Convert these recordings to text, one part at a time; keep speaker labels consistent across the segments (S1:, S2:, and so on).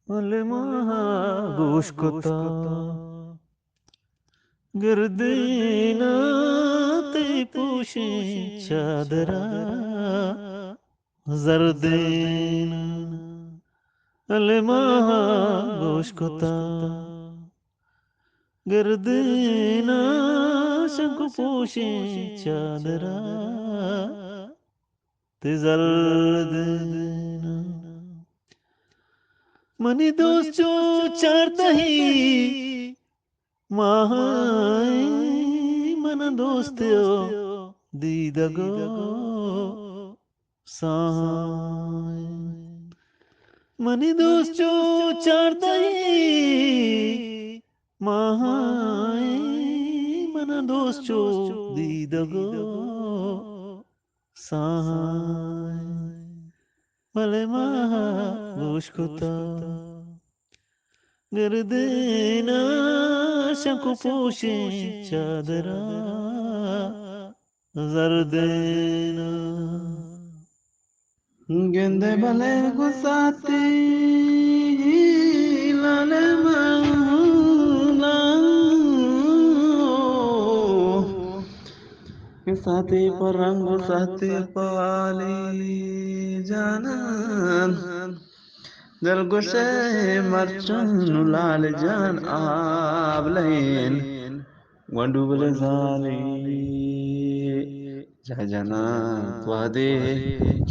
S1: मलमा गोश कोता गर्दीना ते पोशे चादरा जरदीना मलमा गोश कोता गर्दीना शंकु पोशे चादरा ते जरदीना मनी दोस्त जो चारता ही माहाई मन दोस्त्यो दीदगो साई मनी दोस्त जो चारता ही माहाई मन दोस्त्यो दीदगो साई मले महा गोशकुता गर्देना शंकु पोशे चादरा जरदेना
S2: गेंदे भले गुसाती लाले गुसाती पर रंग गुसाती पवाली जानन दिलगुशे मरचन लाल जान आवलेन वंडुबल जाली जजना त्वादे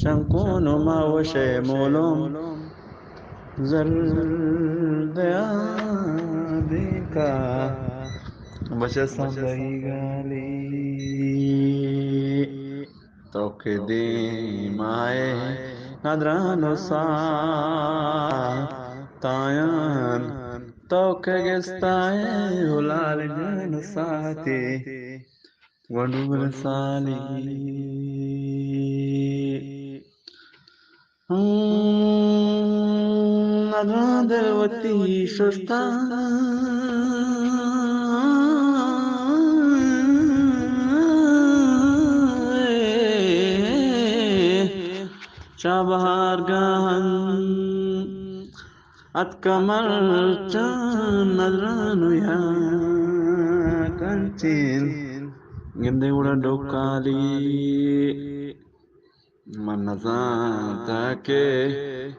S2: शंकोनो मावशे मोलोम जर्दया देखा बश संगई गाली तोके दे माए nadrano sa tayan toke gestae hulal jan sate wadubal sali nadradevati shosta Shabahar gahan at kamarchan nadranu ya kancil gende uda dokali manazata ke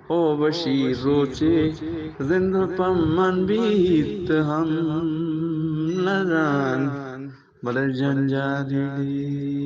S2: o bashir roche zinda pamman bit ham nadan badal janjali